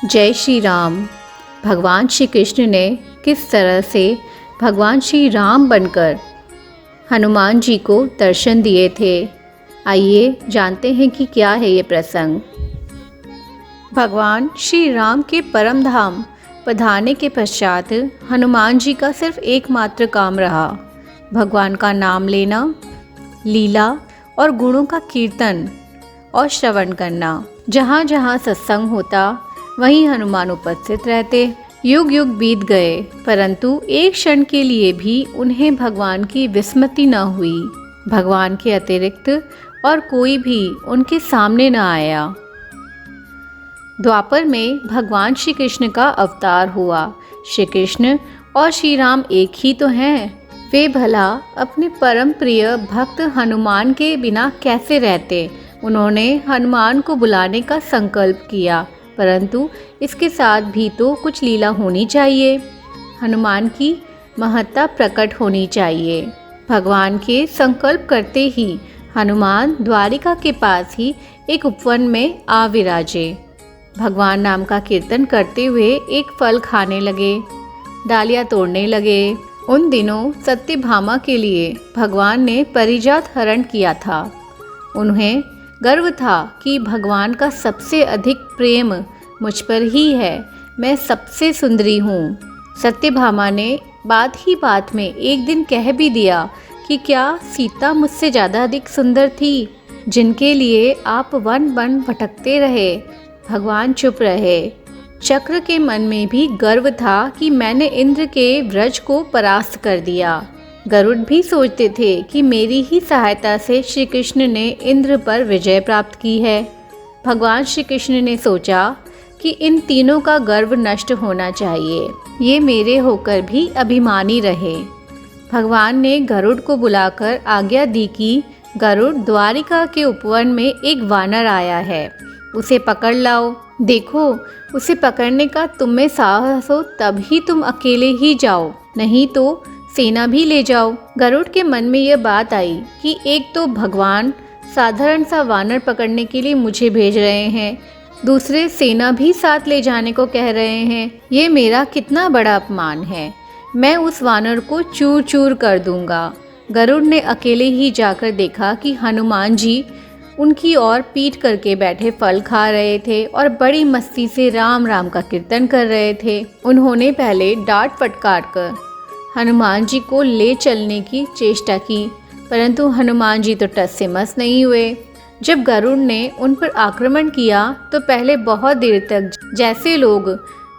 जय श्री राम। भगवान श्री कृष्ण ने किस तरह से भगवान श्री राम बनकर हनुमान जी को दर्शन दिए थे, आइए जानते हैं कि क्या है ये प्रसंग। भगवान श्री राम के परम धाम पधारने के पश्चात हनुमान जी का सिर्फ एकमात्र काम रहा भगवान का नाम लेना, लीला और गुणों का कीर्तन और श्रवण करना। जहाँ जहाँ सत्संग होता वहीं हनुमान उपस्थित रहते। युग युग बीत गए, परंतु एक क्षण के लिए भी उन्हें भगवान की विस्मृति न हुई। भगवान के अतिरिक्त और कोई भी उनके सामने न आया। द्वापर में भगवान श्री कृष्ण का अवतार हुआ। श्री कृष्ण और श्री राम एक ही तो हैं। वे भला अपने परम प्रिय भक्त हनुमान के बिना कैसे रहते। उन्होंने हनुमान को बुलाने का संकल्प किया, परंतु इसके साथ भी तो कुछ लीला होनी चाहिए। हनुमान की महत्ता प्रकट होनी चाहिए। भगवान के संकल्प करते ही हनुमान द्वारिका के पास ही एक उपवन में आ विराजे। भगवान नाम का कीर्तन करते हुए एक फल खाने लगे, डालियाँ तोड़ने लगे। उन दिनों सत्यभामा के लिए भगवान ने परिजात हरण किया था। उन्हें गर्व था कि भगवान का सबसे अधिक प्रेम मुझ पर ही है, मैं सबसे सुंदरी हूँ। सत्यभामा ने बात ही बात में एक दिन कह भी दिया कि क्या सीता मुझसे ज़्यादा अधिक सुंदर थी, जिनके लिए आप वन वन भटकते रहे। भगवान चुप रहे। चक्र के मन में भी गर्व था कि मैंने इंद्र के व्रज को परास्त कर दिया। गरुड़ भी सोचते थे कि मेरी ही सहायता से श्री कृष्ण ने इंद्र पर विजय प्राप्त की है। भगवान श्री कृष्ण ने सोचा कि इन तीनों का गर्व नष्ट होना चाहिए, ये मेरे होकर भी अभिमानी रहे। भगवान ने गरुड़ को बुलाकर आज्ञा दी कि गरुड़, द्वारिका के उपवन में एक वानर आया है, उसे पकड़ लाओ। देखो, उसे पकड़ने का तुम में साहस हो तभी तुम अकेले ही जाओ, नहीं तो सेना भी ले जाओ। गरुड़ के मन में यह बात आई कि एक तो भगवान साधारण सा वानर पकड़ने के लिए मुझे भेज रहे हैं, दूसरे सेना भी साथ ले जाने को कह रहे हैं। ये मेरा कितना बड़ा अपमान है। मैं उस वानर को चूर चूर कर दूंगा। गरुड़ ने अकेले ही जाकर देखा कि हनुमान जी उनकी ओर पीठ करके बैठे फल खा रहे थे और बड़ी मस्ती से राम राम का कीर्तन कर रहे थे। उन्होंने पहले डांट फटकार कर हनुमान जी को ले चलने की चेष्टा की, परंतु हनुमान जी तो टस से मस नहीं हुए। जब गरुड़ ने उन पर आक्रमण किया तो पहले बहुत देर तक जैसे लोग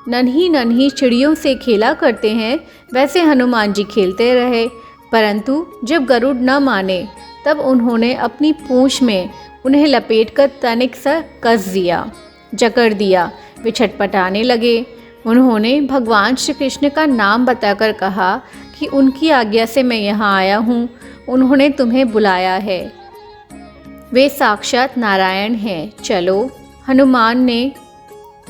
नन्ही नन्ही चिड़ियों से खेला करते हैं, वैसे हनुमान जी खेलते रहे। परंतु जब गरुड़ न माने तब उन्होंने अपनी पूंछ में उन्हें लपेटकर तनिक सा कस दिया, जकड़ दिया। वे छटपटाने लगे। उन्होंने भगवान श्री कृष्ण का नाम बताकर कहा कि उनकी आज्ञा से मैं यहाँ आया हूँ, उन्होंने तुम्हें बुलाया है, वे साक्षात नारायण हैं, चलो। हनुमान ने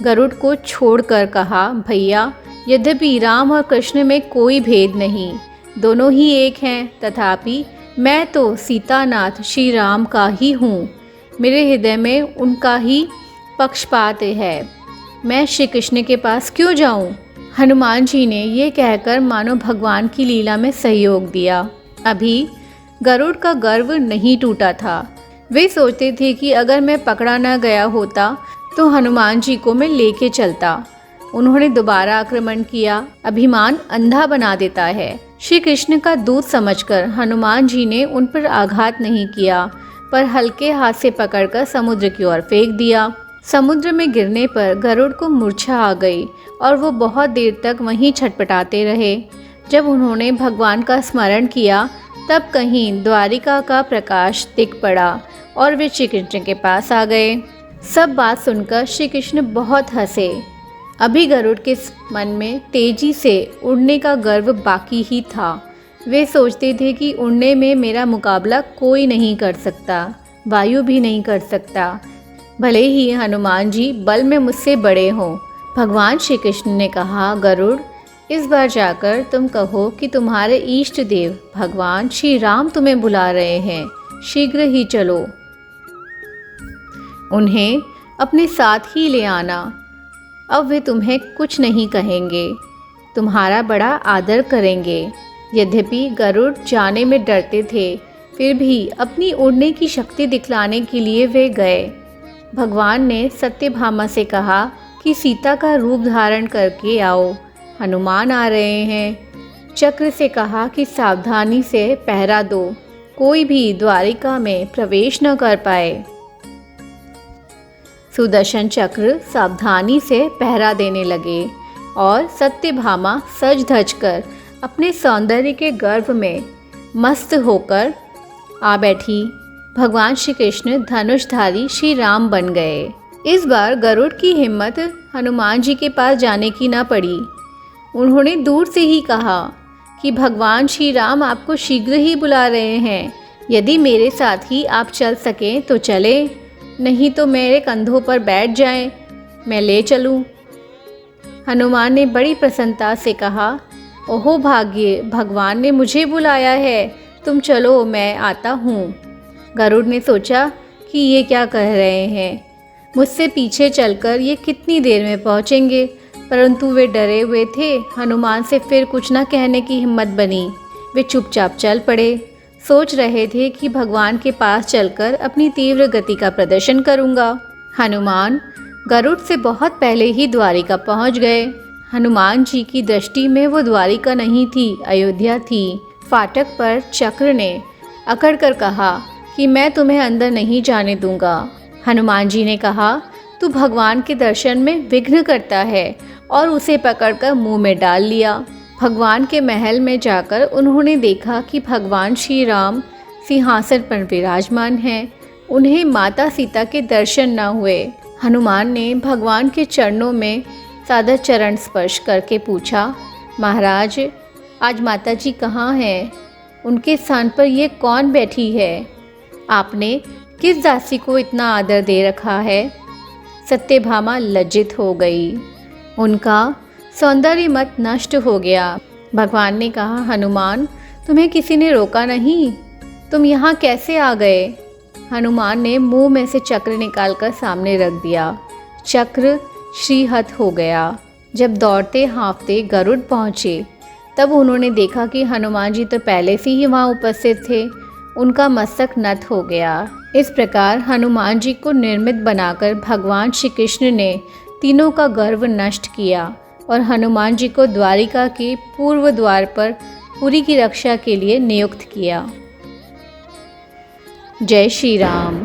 गरुड़ को छोड़कर कहा, भैया, यद्यपि राम और कृष्ण में कोई भेद नहीं, दोनों ही एक हैं, तथापि मैं तो सीतानाथ श्री राम का ही हूँ। मेरे हृदय में उनका ही पक्षपात है। मैं श्री कृष्ण के पास क्यों जाऊं? हनुमान जी ने ये कहकर मानो भगवान की लीला में सहयोग दिया। अभी गरुड़ का गर्व नहीं टूटा था। वे सोचते थे कि अगर मैं पकड़ा न गया होता तो हनुमान जी को मैं लेके चलता। उन्होंने दोबारा आक्रमण किया। अभिमान अंधा बना देता है। श्री कृष्ण का दूत समझकर हनुमान जी ने उन पर आघात नहीं किया, पर हल्के हाथ से पकड़कर समुद्र की ओर फेंक दिया। समुद्र में गिरने पर गरुड़ को मूर्छा आ गई और वो बहुत देर तक वहीं छटपटाते रहे। जब उन्होंने भगवान का स्मरण किया तब कहीं द्वारिका का प्रकाश दिख पड़ा और वे श्री कृष्ण के पास आ गए। सब बात सुनकर श्री कृष्ण बहुत हंसे। अभी गरुड़ के मन में तेजी से उड़ने का गर्व बाकी ही था। वे सोचते थे कि उड़ने में मेरा मुकाबला कोई नहीं कर सकता, वायु भी नहीं कर सकता, भले ही हनुमान जी बल में मुझसे बड़े हों। भगवान श्री कृष्ण ने कहा, गरुड़, इस बार जाकर तुम कहो कि तुम्हारे इष्ट देव भगवान श्री राम तुम्हें बुला रहे हैं, शीघ्र ही चलो, उन्हें अपने साथ ही ले आना। अब वे तुम्हें कुछ नहीं कहेंगे, तुम्हारा बड़ा आदर करेंगे। यद्यपि गरुड़ जाने में डरते थे, फिर भी अपनी उड़ने की शक्ति दिखलाने के लिए वे गए। भगवान ने सत्यभामा से कहा कि सीता का रूप धारण करके आओ, हनुमान आ रहे हैं। चक्र से कहा कि सावधानी से पहरा दो, कोई भी द्वारिका में प्रवेश न कर पाए। सुदर्शन चक्र सावधानी से पहरा देने लगे और सत्यभामा सज धज कर अपने सौंदर्य के गर्भ में मस्त होकर आ बैठी। भगवान श्री कृष्ण धनुषधारी श्री राम बन गए। इस बार गरुड़ की हिम्मत हनुमान जी के पास जाने की न पड़ी। उन्होंने दूर से ही कहा कि भगवान श्री राम आपको शीघ्र ही बुला रहे हैं, यदि मेरे साथ ही आप चल सकें तो चलें, नहीं तो मेरे कंधों पर बैठ जाएं, मैं ले चलूं। हनुमान ने बड़ी प्रसन्नता से कहा, ओहो भाग्य, भगवान ने मुझे बुलाया है, तुम चलो मैं आता हूँ। गरुड़ ने सोचा कि ये क्या कह रहे हैं, मुझसे पीछे चलकर ये कितनी देर में पहुँचेंगे, परंतु वे डरे हुए थे। हनुमान से फिर कुछ न कहने की हिम्मत बनी। वे चुपचाप चल पड़े। सोच रहे थे कि भगवान के पास चलकर अपनी तीव्र गति का प्रदर्शन करूँगा। हनुमान गरुड़ से बहुत पहले ही द्वारिका पहुँच गए। हनुमान जी की दृष्टि में वो द्वारिका नहीं थी, अयोध्या थी। फाटक पर चक्र ने अकड़ कर कहा कि मैं तुम्हें अंदर नहीं जाने दूंगा। हनुमान जी ने कहा, तू भगवान के दर्शन में विघ्न करता है, और उसे पकड़कर मुंह में डाल लिया। भगवान के महल में जाकर उन्होंने देखा कि भगवान श्री राम सिंहासन पर विराजमान हैं। उन्हें माता सीता के दर्शन न हुए। हनुमान ने भगवान के चरणों में सादर चरण स्पर्श करके पूछा, महाराज आज माता जी कहाँ हैं? उनके स्थान पर ये कौन बैठी है? आपने किस दासी को इतना आदर दे रखा है? सत्यभामा लज्जित हो गई। उनका सौंदर्य मत नष्ट हो गया। भगवान ने कहा, हनुमान तुम्हें किसी ने रोका नहीं, तुम यहाँ कैसे आ गए? हनुमान ने मुंह में से चक्र निकालकर सामने रख दिया। चक्र श्रीहत हो गया। जब दौड़ते हाँफते गरुड़ पहुँचे, तब उन्होंने देखा कि हनुमान जी तो पहले से ही वहाँ उपस्थित थे। उनका मस्तक नत हो गया। इस प्रकार हनुमान जी को निर्मित बनाकर भगवान श्री कृष्ण ने तीनों का गर्व नष्ट किया और हनुमान जी को द्वारिका के पूर्व द्वार पर पुरी की रक्षा के लिए नियुक्त किया। जय श्री राम।